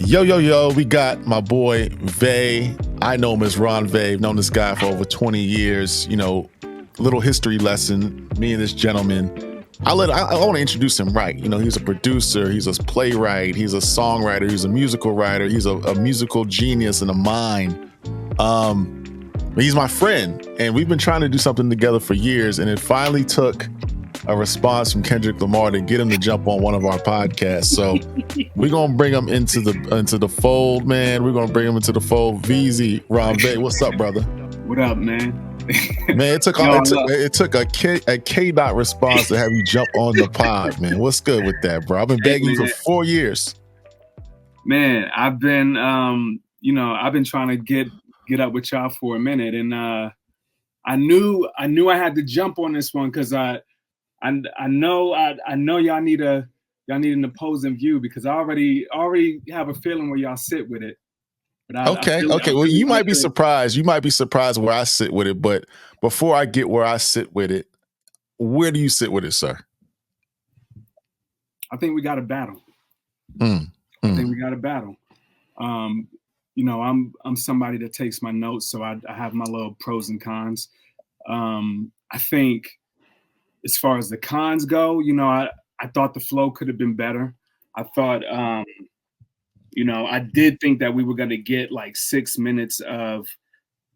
Yo, yo, yo, we got my boy Vay. I know him as Ronvé. I've known this guy for over 20 years. You know, little history lesson. Me and this gentleman. I want to introduce him right. You know, he's a producer, he's a playwright, he's a songwriter, he's a musical writer, he's a musical genius and a mind. He's my friend, and we've been trying to do something together for years, and it finally took a response from Kendrick Lamar to get him to jump on one of our podcasts. So we're gonna bring him into the fold, man. We're gonna bring him into the fold. VZ, Ronvé, what's up, brother? What up, man? Man, it took a K dot response to have you jump on the pod, man. What's good with that, bro? I've been begging you for 4 years. Man, I've been I've been trying to get up with y'all for a minute, and I knew I had to jump on this one because I know y'all need an opposing view, because I already have a feeling where y'all sit with it. But Okay. Well, you might be surprised. You might be surprised where I sit with it. But before I get where I sit with it, where do you sit with it, sir? I think we got a battle. I think we got a battle. I'm somebody that takes my notes, so I have my little pros and cons. I think, as far as the cons go, I thought the flow could have been better. I thought, I did think that we were going to get like 6 minutes of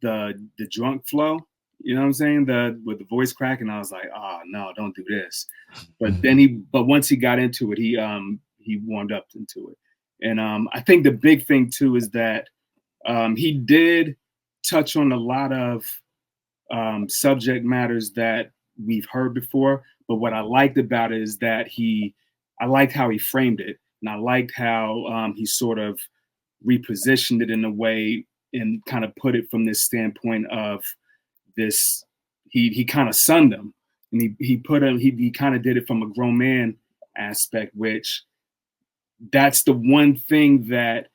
the drunk flow, you know what I'm saying? With the voice crack, and I was like, oh no, don't do this. But once he got into it, he warmed up into it. And I think the big thing too is that he did touch on a lot of subject matters that we've heard before, but what I liked about it is that I liked how he framed it, and I liked how he sort of repositioned it in a way and kind of put it from this standpoint of this. He kind of sunned him, and he kind of did it from a grown man aspect, which that's the one thing that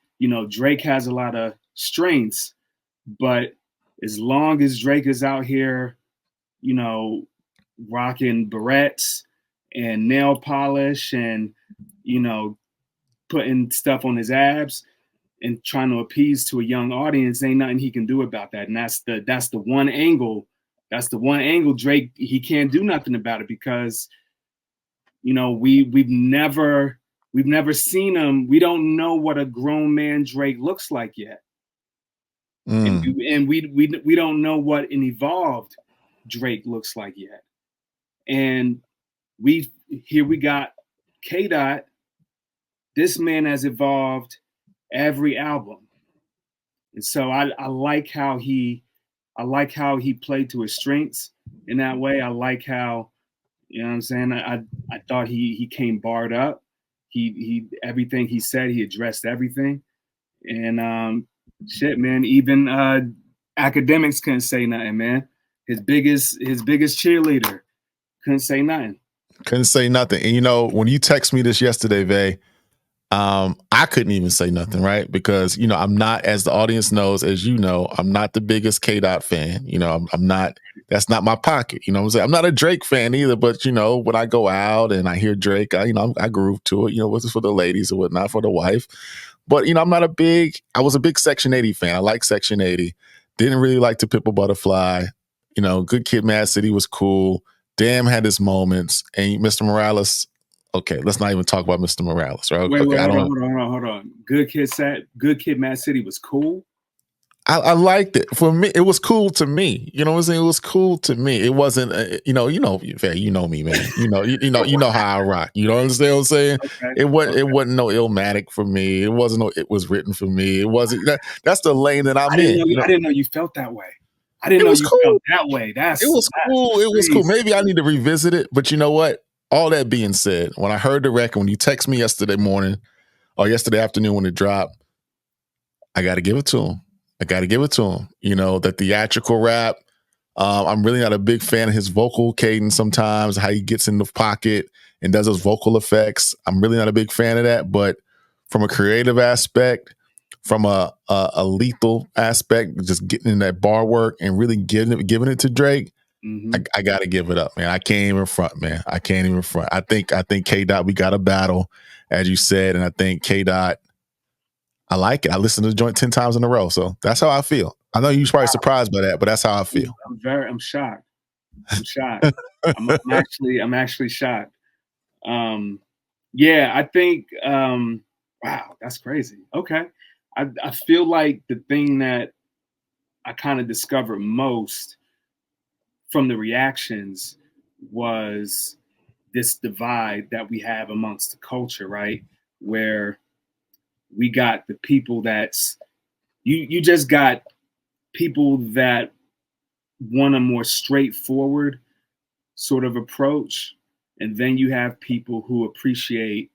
Drake has a lot of strengths, but as long as Drake is out here, rocking barrettes and nail polish and putting stuff on his abs and trying to appease to a young audience, ain't nothing he can do about that. And that's the one angle Drake, he can't do nothing about it, because we've never seen him. We don't know what a grown man Drake looks like yet. And we don't know what an evolved Drake looks like yet. And we got K Dot. This man has evolved every album, and so I like how he played to his strengths in that way. I like how, you know what I'm saying, I thought he came barred up. He everything he said, he addressed everything. And shit, man, even academics couldn't say nothing, man. His biggest cheerleader couldn't say nothing. And when you text me this yesterday, Vay, I couldn't even say nothing, right? Because I'm not, as the audience knows, as you know, I'm not the biggest K Dot fan. I'm not. That's not my pocket. You know what I'm saying? I'm not a Drake fan either. But when I go out and I hear Drake, I groove to it. What's for the ladies or whatnot, for the wife. But I'm not I was a big Section 80 fan. I like Section 80. Didn't really like To Pimp a Butterfly. Good Kid, Mad City was cool. Damn had his moments. And Mr. Morales. Okay, let's not even talk about Mr. Morales, right? Wait, hold on. Good Kid, Mad City was cool. I liked it. For me, it was cool to me. You know what I'm saying? It was cool to me. It wasn't, you know me, man. You know how I rock. You know what I'm saying? Okay. It wasn't no Illmatic for me. It wasn't no It Was Written for me. It wasn't. That's the lane that I'm in. I didn't know you felt that way. I didn't know you felt that way. It was cool. It was cool. Maybe I need to revisit it. But you know what? All that being said, when I heard the record, when you text me yesterday morning or yesterday afternoon when it dropped, I got to give it to him. The theatrical rap. I'm really not a big fan of his vocal cadence sometimes, how he gets in the pocket and does those vocal effects. I'm really not a big fan of that. But from a creative aspect, from a lethal aspect, just getting in that bar work and really giving it to Drake, I got to give it up, man. I can't even front, man. I think K Dot, we got a battle, as you said, and I think K Dot, I like it. I listened to the joint 10 times in a row. So that's how I feel. I know you're probably surprised by that, but that's how I feel. I'm shocked. I'm shocked. I'm actually shocked. Yeah, I think, wow, that's crazy. Okay. I feel like the thing that I kind of discovered most from the reactions was this divide that we have amongst the culture, right? Where we got the people you just got people that want a more straightforward sort of approach, and then you have people who appreciate,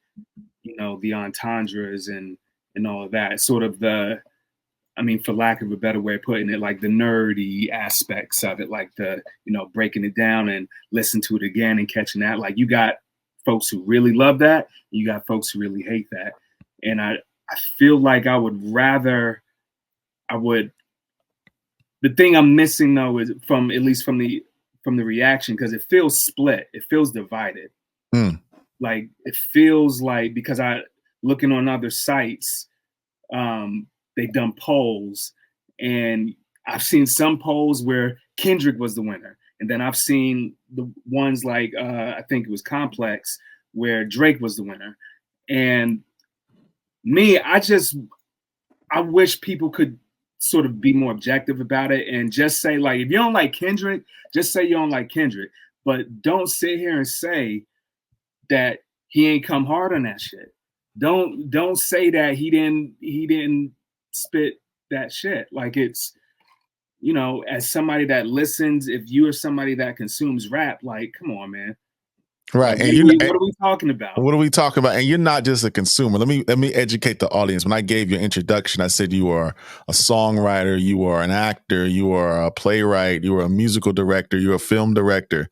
the entendres and all of that, sort of for lack of a better way of putting it, like the nerdy aspects of it, like breaking it down and listen to it again and catching that. Like, you got folks who really love that, and you got folks who really hate that. And I feel like I would, the thing I'm missing though is from the reaction, because it feels split, it feels divided. Like, it feels like, because looking on other sites, they've done polls, and I've seen some polls where Kendrick was the winner, and then I've seen the ones like I think it was Complex, where Drake was the winner. And me, I wish people could sort of be more objective about it and just say, like, if you don't like Kendrick, just say you don't like Kendrick, but don't sit here and say that he ain't come hard on that shit. Don't say that he didn't spit that shit. Like, it's, as somebody that listens, if you are somebody that consumes rap, like, come on, man. Right. Like, And what are we talking about? What are we talking about? And you're not just a consumer. Let me educate the audience. When I gave you an introduction, I said you are a songwriter, you are an actor, you are a playwright, you are a musical director, you're a film director.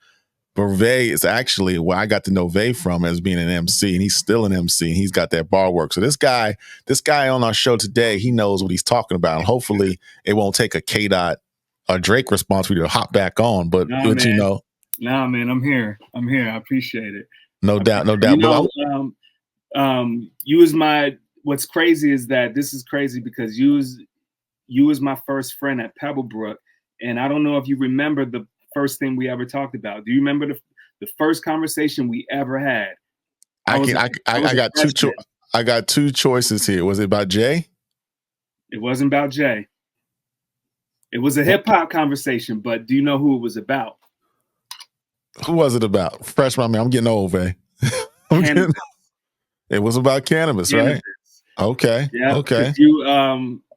But Ronvé is actually where I got to know Vay from, as being an MC, and he's still an MC, and he's got that bar work. So this guy on our show today, he knows what he's talking about. And hopefully it won't take a K-Dot or Drake response for you to hop back on. But Nah, man, I'm here. I appreciate it. No doubt. What's crazy is that this is crazy because you was my first friend at Pebblebrook, and I don't know if you remember the first thing we ever talked about. Do you remember the first conversation we ever had? I got two choices here. Was it about Jay? It wasn't about Jay. It was a hip hop conversation, but do you know who it was about? Who was it about? Fresh my man. I'm getting old, Vay. It was about cannabis, right? Okay. Yeah. Okay.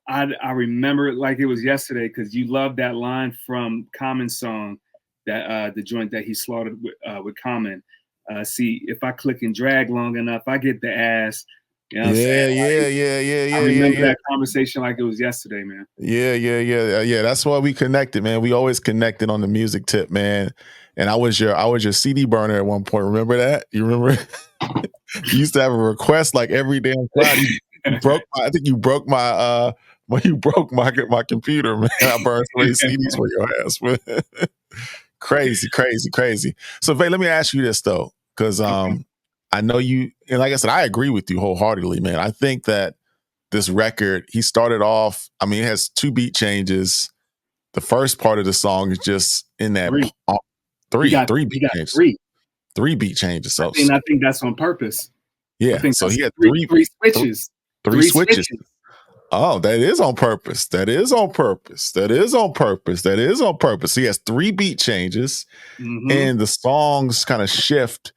I remember it like it was yesterday, because you loved that line from Common's song, that the joint that he slaughtered with Common. See, if I click and drag long enough, I get the ass. You know what I'm saying? I remember that conversation like it was yesterday, man. Yeah. That's why we connected, man. We always connected on the music tip, man. And I was your CD burner at one point. Remember that? You remember? You used to have a request like every damn Friday. I think you broke my my computer, man. I burned 3 CDs for your ass, man. Crazy. So Vay, let me ask you this though, because I know you, and like I said, I agree with you wholeheartedly, man. I think that this record, he started off, it has 2 beat changes. The first part of the song is just in that three beat changes. 3 beat changes. So I think that's on purpose. Yeah. So he had three switches. Three switches. Oh, that is on purpose. That is on purpose. He has 3 beat changes, and the songs kind of shift,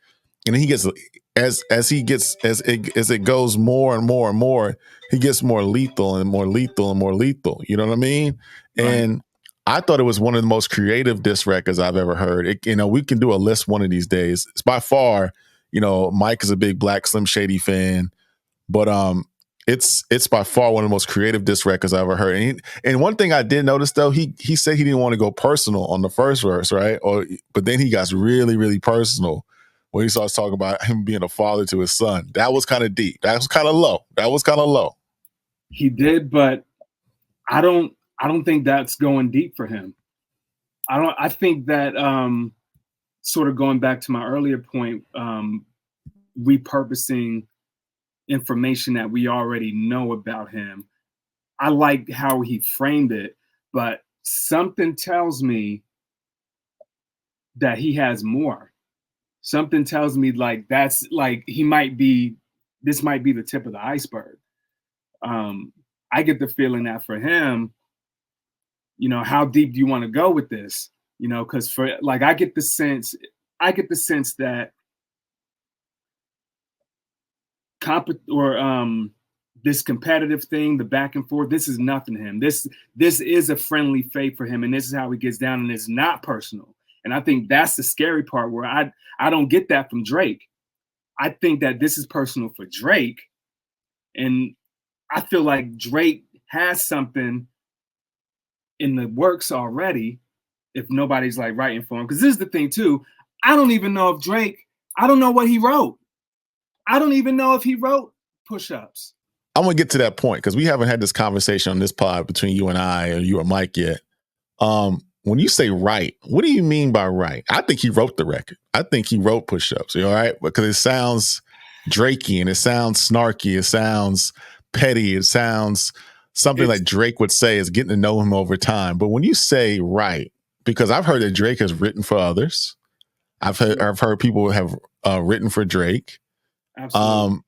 and he gets as it goes more and more and more, he gets more lethal and more lethal and more lethal. You know what I mean? Right. And I thought it was one of the most creative diss records I've ever heard. We can do a list one of these days. It's by far, Mike is a big Black Slim Shady fan, but it's by far one of the most creative diss records I ever heard. And one thing I did notice though, he said he didn't want to go personal on the first verse, right? But then he got really, really personal when he starts talking about him being a father to his son. That was kind of deep. That was kind of low. He did, but I don't think that's going deep for him. I think that sort of going back to my earlier point, repurposing information that we already know about him. I like how he framed it, but something tells me that he has more. Something tells me like that's like this might be the tip of the iceberg. I get the feeling that for him, you know, how deep do you want to go with this? You know, because for like I get the sense that this competitive thing, the back and forth, this is nothing to him. This is a friendly fate for him, and this is how he gets down, and it's not personal. And I think that's the scary part where I don't get that from Drake. I think that this is personal for Drake, and I feel like Drake has something in the works already if nobody's like writing for him. Because this is the thing too. I don't even know if I don't know what he wrote. I don't even know if he wrote Push-Ups. I'm gonna get to that point because we haven't had this conversation on this pod between you and I, or you or Mike yet. When you say right, what do you mean by right? I think he wrote the record. I think he wrote Push-Ups. You all right? Because it sounds Drakey and it sounds snarky. It sounds petty. It sounds something like Drake would say is getting to know him over time. But when you say right, because I've heard that Drake has written for others. I've heard people have written for Drake. Absolutely.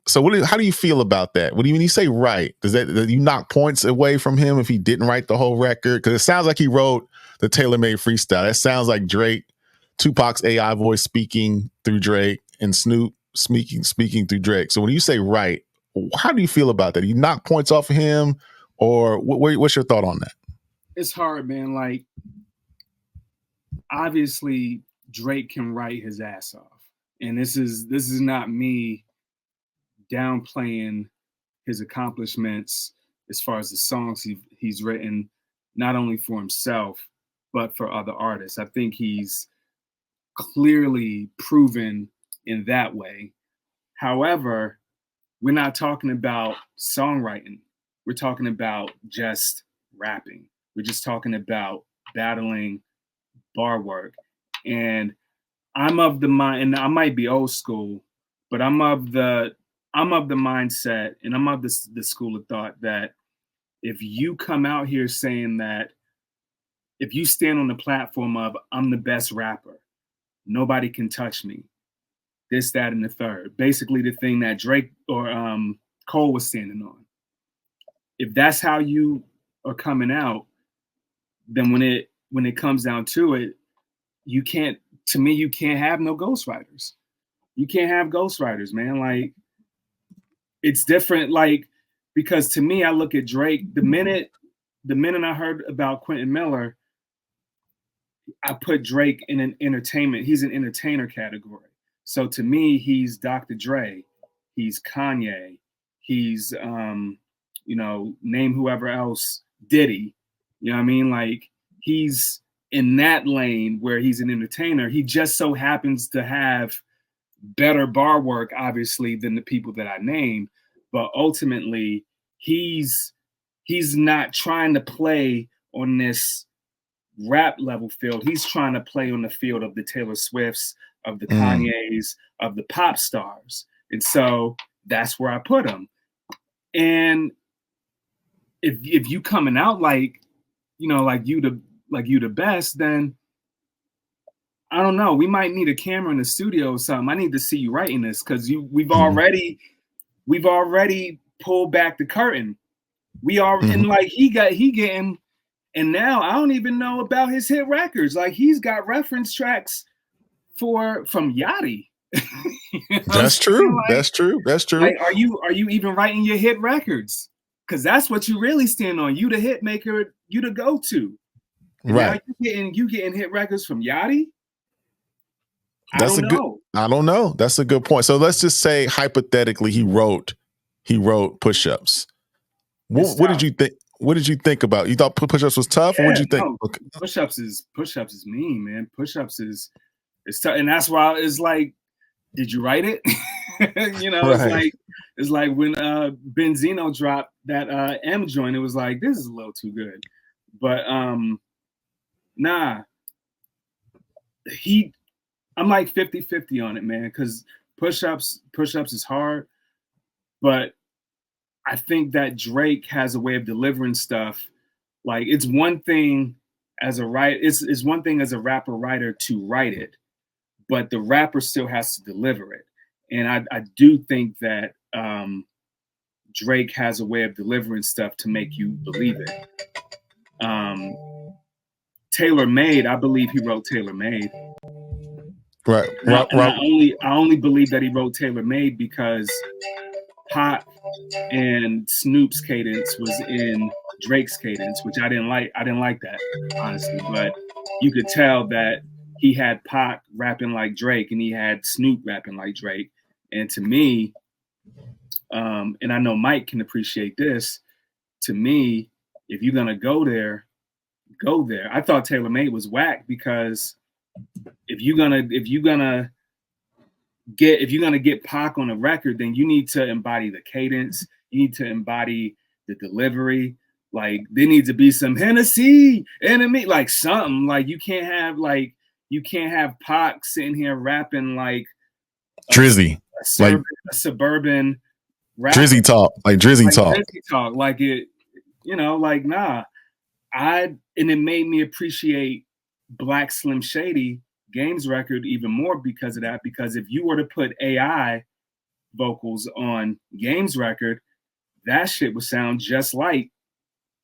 So how do you feel about that? When you say right, do you knock points away from him if he didn't write the whole record? Because it sounds like he wrote the Tailor-Made Freestyle. It sounds like Drake, Tupac's AI voice speaking through Drake, and Snoop speaking through Drake. So when you say right, how do you feel about that? Do you knock points off of him, or what's your thought on that? It's hard, man. Like, obviously, Drake can write his ass off, and this is not me downplaying his accomplishments as far as the songs he's written, not only for himself but for other artists. I think he's clearly proven in that way. However, we're not talking about songwriting. We're talking about just rapping. We're just talking about battling bar work. And I'm of the mind, and I might be old school, but I'm of the mindset, and I'm of the school of thought that if you come out here saying that, if you stand on the platform of I'm the best rapper, nobody can touch me, this, that, and the third, basically the thing that Drake or Cole was standing on. If that's how you are coming out, then when it comes down to it, you can't have no ghostwriters. You can't have ghostwriters, man. Like, it's different, like, because to me, I look at Drake, the minute I heard about Quentin Miller, I put Drake in an entertainment. He's an entertainer category. So to me, he's Dr. Dre, he's Kanye, he's name whoever else, Diddy. You know what I mean? Like, he's in that lane where he's an entertainer. He just so happens to have better bar work, obviously, than the people that I named. But ultimately, he's not trying to play on this rap level field. He's trying to play on the field of the Taylor Swifts, of the Kanyes, of the pop stars. And so that's where I put him. And if you coming out like, you know, like you the best, then I don't know. We might need a camera in the studio or something. I need to see you writing this, because we've already pulled back the curtain. We are and like he getting, and now I don't even know about his hit records. Like, he's got reference tracks from Yachty. You know That's true. like, That's true. That's true. Like, are you even writing your hit records? Because that's what you really stand on. You the hit maker, you the go-to. And right. Now you getting hit records from Yachty? I don't know. That's a good point. So let's just say hypothetically he wrote Push-Ups. What did you think? What did you think about? You thought Push-Ups was tough, or what did you think? No, okay. Push-Ups is mean, man. Push-Ups is tough, and that's why it's like, did you write it? You know, right. It's like when Benzino dropped that M joint, it was like, this is a little too good. But nah. I'm like 50-50 on it, man, because push-ups is hard. but I think that Drake has a way of delivering stuff. Like it's one thing as a writer, it's one thing as a rapper writer to write it, but the rapper still has to deliver it. And I do think that Drake has a way of delivering stuff to make you believe it. Taylor Made, I believe he wrote Taylor Made. Right. And I only believe that he wrote Taylor Made because Pop and Snoop's cadence was in Drake's cadence, which I didn't like. I didn't like that, honestly. But you could tell that he had Pac rapping like Drake and he had Snoop rapping like Drake. And to me, and I know Mike can appreciate this, to me, if you're gonna go there, go there. I thought Taylor Made was whack because if you're gonna get Pac on a record, then you need to embody the cadence. You need to embody the delivery. Like there needs to be some Hennessy, enemy, like something. Like you can't have Pac sitting here rapping like Drizzy, a suburban rapper. Drizzy talk, like Drizzy talk. Drizzy talk, like it, like nah. And it made me appreciate Black Slim Shady Games record even more because of that. Because if you were to put AI vocals on Games record, that shit would sound just like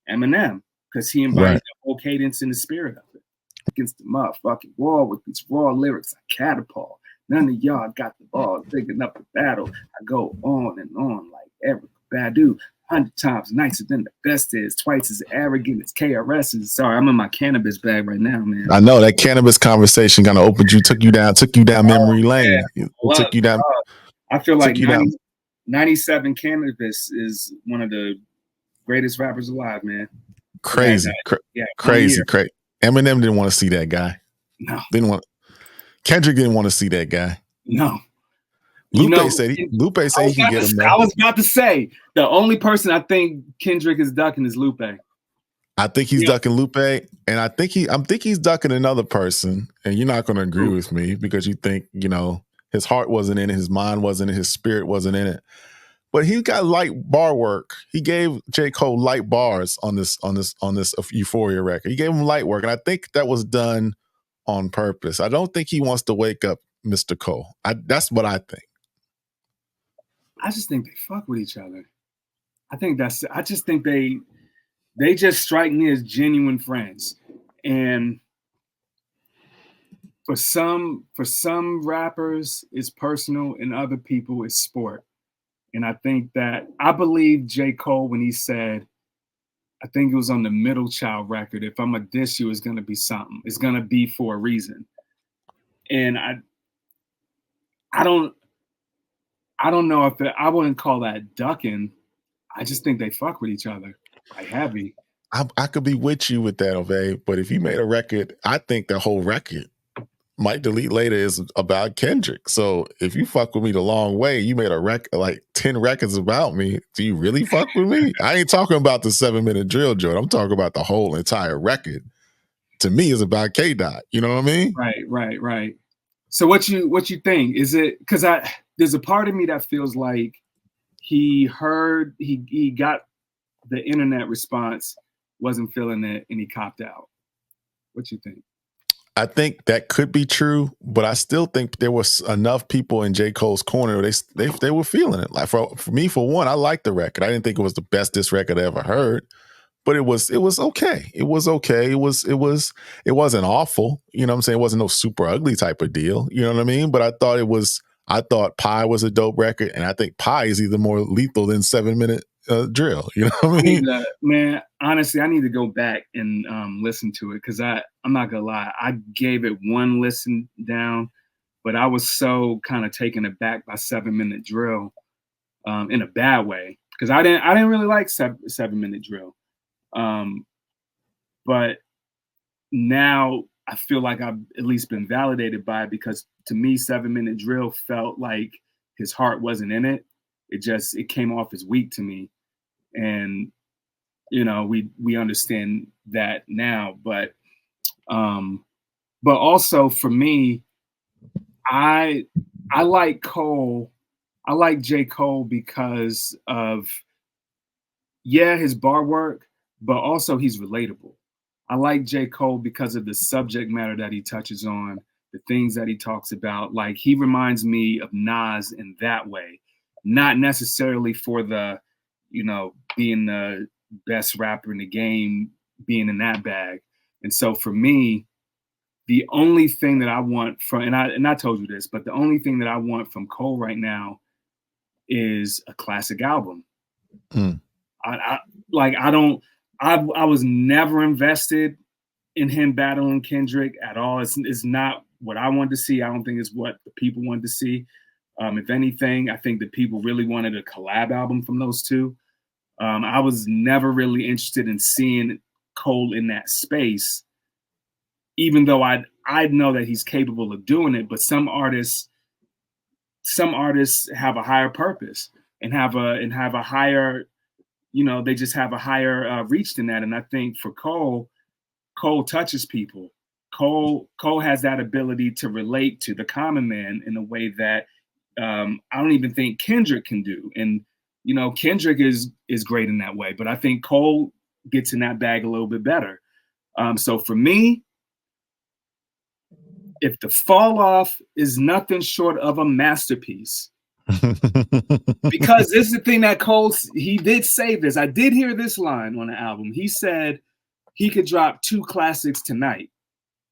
Eminem because he embodies the whole cadence and the spirit of it. Against the motherfucking wall with these raw lyrics, I catapult. None of y'all got the ball big enough to battle. I go on and on like Eric Badu. 100 times nicer than the best is, twice as arrogant as KRS is. Sorry, I'm in my cannabis bag right now, man. I know that cannabis conversation kind of took you down memory lane. Yeah. Took you down. I feel like 97 Cannabis is one of the greatest rappers alive, man. Crazy. Eminem didn't want to see that guy. No. Kendrick didn't want to see that guy. No. Lupe said he can get him. I was about to say the only person I think Kendrick is ducking is Lupe. I think he's ducking Lupe, and I think he's ducking another person. And you're not going to agree with me because you think his heart wasn't in it, his mind wasn't in it, his spirit wasn't in it. But he got light bar work. He gave J. Cole light bars on this Euphoria record. He gave him light work, and I think that was done on purpose. I don't think he wants to wake up Mr. Cole. That's what I think. I just think they fuck with each other. I just think they just strike me as genuine friends. And for some rappers, it's personal, and other people, it's sport. And I think that I believe J. Cole when he said, I think it was on the Middle Child record, if I'm a diss you, it's gonna be something. It's gonna be for a reason. And I don't know if I wouldn't call that ducking. I just think they fuck with each other like heavy. I could be with you with that, Ronvé, but if you made a record, I think the whole record, Might Delete Later, is about Kendrick. So if you fuck with me the long way, you made a record, like 10 records about me, do you really fuck with me? I ain't talking about the 7-minute drill joint. I'm talking about the whole entire record. To me, is about K-Dot. You know what I mean? Right. So what you think? Is it because there's a part of me that feels like he got the internet response, wasn't feeling it, and he copped out. What you think? I think that could be true, but I still think there was enough people in J. Cole's corner. They were feeling it. Like for me, for one, I liked the record. I didn't think it was the best diss record I ever heard, but it was okay. It was okay. It wasn't awful. You know what I'm saying? It wasn't no super ugly type of deal. You know what I mean? But I thought Pie was a dope record, and I think Pie is even more lethal than 7-minute drill. You know what I mean? Man, honestly, I need to go back and listen to it because I'm not gonna lie, I gave it one listen down, but I was so kind of taken aback by 7-minute drill in a bad way because I didn't really like 7-minute drill, but now I feel like I've at least been validated by it because to me, 7-minute drill felt like his heart wasn't in it. It came off as weak to me. And, we understand that now, but also for me, I like Cole I like J. Cole because of, yeah, his bar work, but also he's relatable. I like J. Cole because of the subject matter that he touches on, the things that he talks about. Like, he reminds me of Nas in that way, not necessarily for the, being the best rapper in the game, being in that bag. And so for me, the only thing that I want from, and I told you this, but the only thing that I want from Cole right now is a classic album. Mm. I was never invested in him battling Kendrick at all. It's not what I wanted to see. I don't think it's what the people wanted to see. If anything, I think the people really wanted a collab album from those two. I was never really interested in seeing Cole in that space, even though I know that he's capable of doing it. But some artists have a higher purpose and have a higher, they just have a higher reach than that. And I think for Cole touches people. Cole has that ability to relate to the common man in a way that I don't even think Kendrick can do. And Kendrick is great in that way, but I think Cole gets in that bag a little bit better. So for me, if the fall off is nothing short of a masterpiece, because this is the thing that Cole, he did say this. I did hear this line on the album. He said he could drop 2 classics tonight.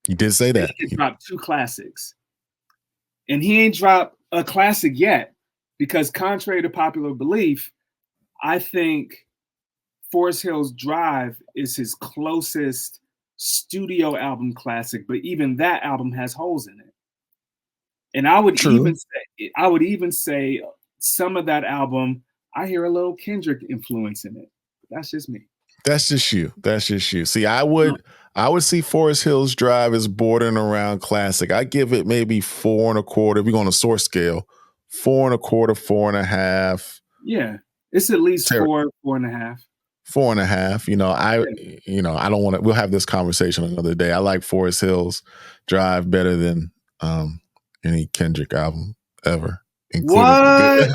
He did say that. He could drop 2 classics. And he ain't dropped a classic yet, because contrary to popular belief, I think Forest Hills Drive is his closest studio album classic, but even that album has holes in it. And I would even say some of that album, I hear a little Kendrick influence in it. That's just me. That's just you. See, I would see Forest Hills Drive as bordering around classic. I give it maybe 4.25. If we're going to source scale, 4.25, 4.5. Yeah, it's at least 4.5. 4.5. I don't want to. We'll have this conversation another day. I like Forest Hills Drive better than any Kendrick album ever. What?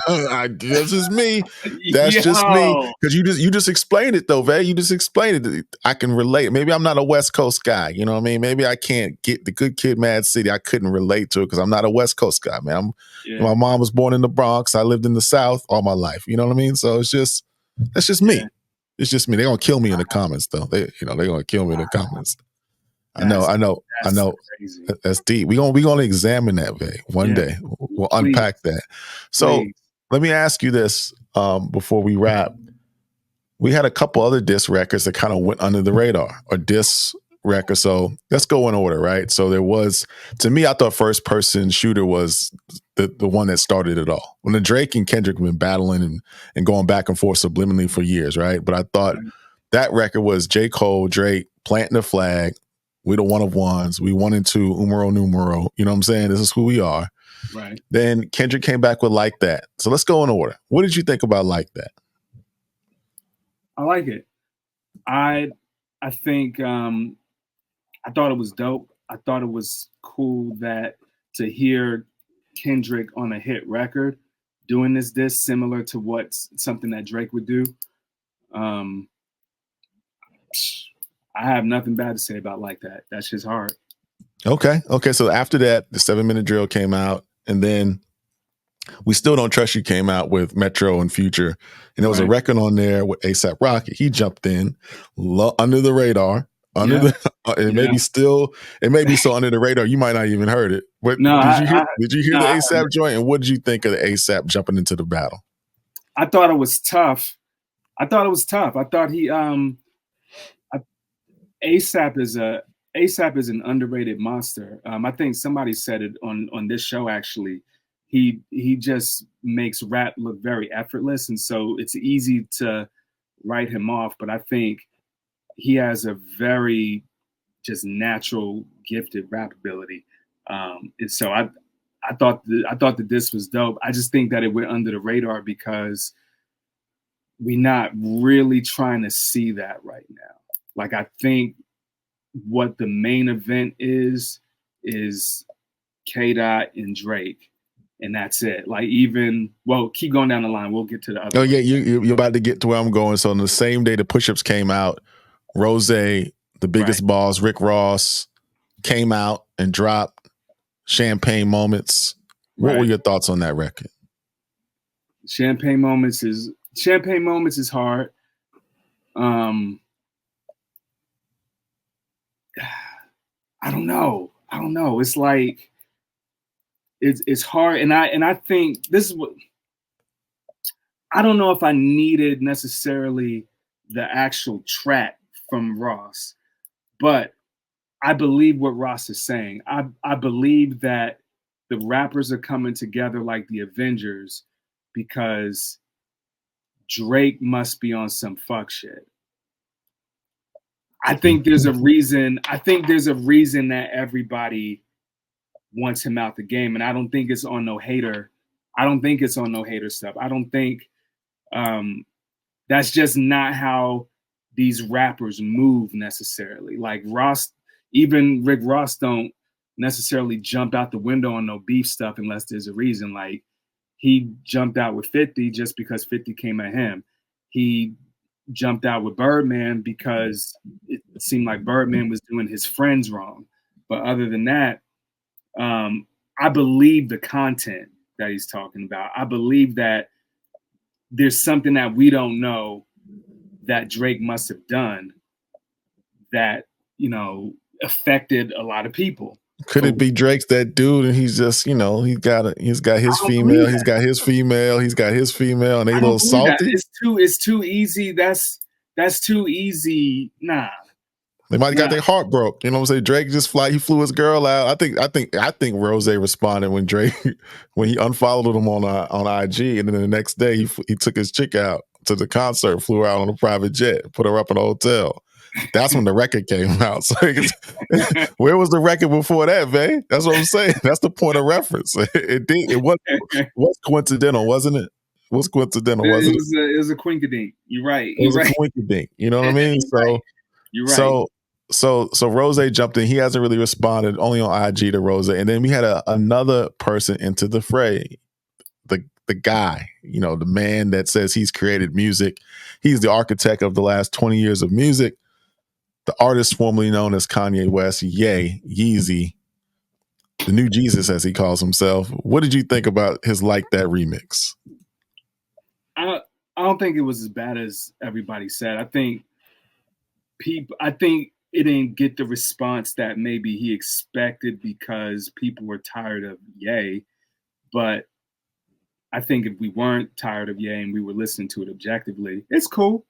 This is me. That's just me. Because you just explained it though, Vay. You just explained it. I can relate. Maybe I'm not a West Coast guy. You know what I mean? Maybe I can't get the Good Kid, Mad City. I couldn't relate to it because I'm not a West Coast guy, man. My mom was born in the Bronx. I lived in the South all my life. You know what I mean? So that's just me. It's just me. They're gonna kill me in the comments though. They're gonna kill me in the comments. I know. Crazy. That's deep. We're gonna examine that, Vay. One day. We'll unpack that. So let me ask you this before we wrap. We had a couple other diss records that kind of went under the radar, or diss records. So let's go in order, right? So there was, to me, I thought First Person Shooter was the one that started it all. When the Drake and Kendrick have been battling and going back and forth subliminally for years, right? But I thought that record was J. Cole, Drake planting the flag. We the one of ones. We 1 and 2, umero numero. You know what I'm saying? This is who we are. Right. Then Kendrick came back with Like That. So let's go in order. What did you think about Like That? I like it. I think I thought it was dope. I thought it was cool that to hear Kendrick on a hit record doing this similar to something that Drake would do. I have nothing bad to say about Like That. That's just hard. Okay. So after that, the 7-minute drill came out, and then We Still Don't Trust You came out with Metro and Future, and there was a record on there with A$AP Rocky. He jumped in under the radar. It may be so under the radar you might not even heard it. But did you hear the A$AP joint? And what did you think of the A$AP jumping into the battle? I thought it was tough. I thought he A$AP is an underrated monster. I think somebody said it on this show actually. He just makes rap look very effortless, and so it's easy to write him off. But I think he has a very just natural, gifted rap ability. And so I thought that this was dope. I just think that it went under the radar because we're not really trying to see that right now. Like, I think what the main event is K-Dot and Drake. and that's it. Like even, well, keep going down the line. We'll get to the other. Oh yeah, you're about to get to where I'm going. So on the same day the push-ups came out, Ronvé, the biggest boss, Rick Ross, came out and dropped Champagne Moments. What were your thoughts on that record? Champagne Moments is hard. I don't know. It's like it's hard, and I think this is what I don't know if I needed necessarily the actual track from Ross, but I believe what Ross is saying. I believe that the rappers are coming together like the Avengers because Drake must be on some fuck shit. I think there's a reason. I think there's a reason that everybody wants him out the game, and I don't think it's on no hater. I don't think it's on no hater stuff. I don't think that's just not how these rappers move necessarily. Like Ross, even Rick Ross don't necessarily jump out the window on no beef stuff unless there's a reason. Like he jumped out with 50 just because 50 came at him. He jumped out with Birdman because it seemed like Birdman was doing his friends wrong. But other than that, I believe the content that he's talking about. I believe that there's something that we don't know that Drake must have done that, you know, affected a lot of people. Could it be Drake's that dude and he's just, you know, he's got his female, he's got his female, and they a little salty? It's too easy. That's too easy. Nah. They might have got their heart broke. You know what I'm saying? Drake he flew his girl out. I think Ronvé responded when he unfollowed him on IG, and then the next day he took his chick out to the concert, flew her out on a private jet, put her up in a hotel. That's when the record came out. So where was the record before that, Vay? That's what I'm saying. That's the point of reference. It was coincidental, wasn't it? It was coincidental, wasn't it? It was a quinkadink. You're right. It was a quinkadink. You know what I mean? You're right. So Ronvé jumped in. He hasn't really responded, only on IG to Ronvé. And then we had another person into the fray. The guy, you know, the man that says he's created music. He's the architect of the last 20 years of music. The artist formerly known as Kanye West, Yeezy, the new Jesus, as he calls himself. What did you think about his Like That remix? I don't think it was as bad as everybody said. I think it didn't get the response that maybe he expected because people were tired of Ye. But I think if we weren't tired of Ye and we were listening to it objectively, it's cool.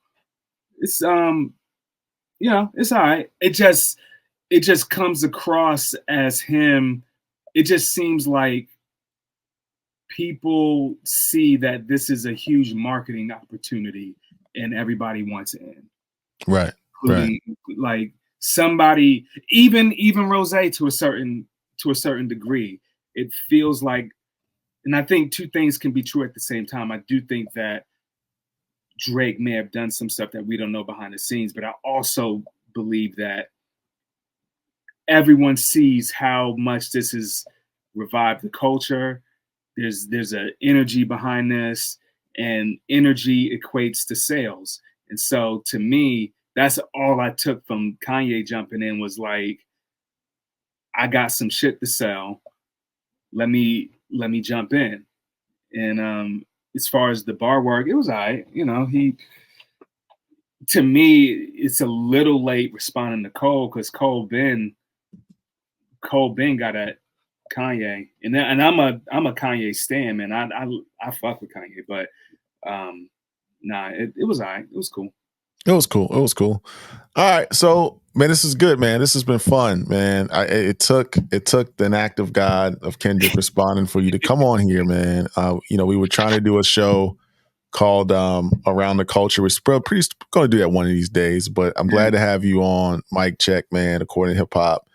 It's you know, it's all right. It just comes across as him. It just seems like people see that this is a huge marketing opportunity and everybody wants in. Right. Including like somebody, even Ronvé to a certain degree. It feels like, and I think two things can be true at the same time. I do think that Drake may have done some stuff that we don't know behind the scenes, but I also believe that everyone sees how much this has revived the culture. There's an energy behind this, and energy equates to sales. And so to me, that's all I took from Kanye jumping in was like, I got some shit to sell. Let me jump in. And as far as the bar work, it was all right. You know, to me, it's a little late responding to Cole because Cole been got at Kanye, and I'm a Kanye stan, man. I fuck with Kanye, but nah, it was all right. It was cool. It was cool. All right, so man, this is good, man. This has been fun, man. It took an act of God of Kendrick responding for you to come on here, man. You know, we were trying to do a show called Around the Culture. We're pretty going to do that one of these days, but I'm glad to have you on. Mic check, man. According to Hip Hop,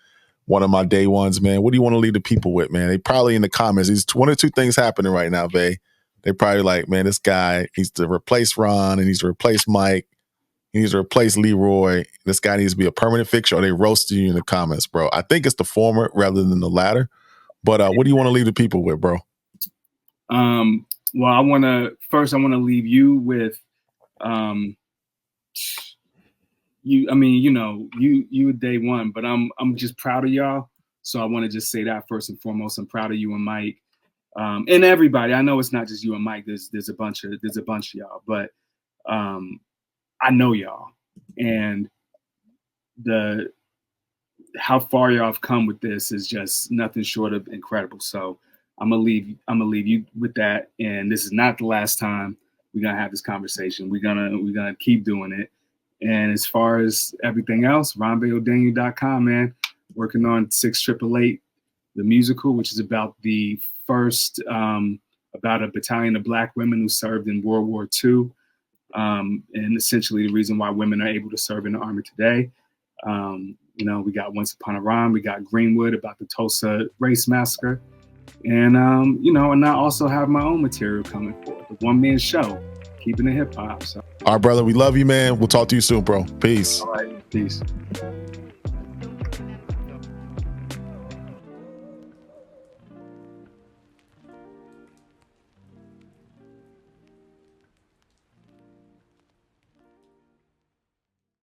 one of my day ones, man. What do you want to leave the people with, man? They probably in the comments. There's one or two things happening right now, Vay. They probably like, man, this guy needs to replace Ron and needs to replace Mike. He needs to replace Leroy. This guy needs to be a permanent fixture, or they roasted you in the comments, bro. I think it's the former rather than the latter. But what do you want to leave the people with, bro? Well, I want to leave you with, you were day one, but I'm just proud of y'all. So I want to just say that first and foremost. I'm proud of you and Mike, and everybody. I know it's not just you and Mike. There's a bunch of y'all, but I know y'all, and how far y'all have come with this is just nothing short of incredible. So I'm gonna leave you with that. And this is not the last time we're gonna have this conversation. We're gonna keep doing it. And as far as everything else, RonvéO'Daniel.com, man. Working on 6888, the musical, which is about the first about a battalion of Black women who served in World War II, and essentially the reason why women are able to serve in the Army today. We got Once Upon a Rhyme, we got Greenwood about the Tulsa Race Massacre, and and I also have my own material coming forward, the one-man show, Keeping It Hip Hop. So, all right, brother, we love you, man. We'll talk to you soon, bro. Peace. All right, peace.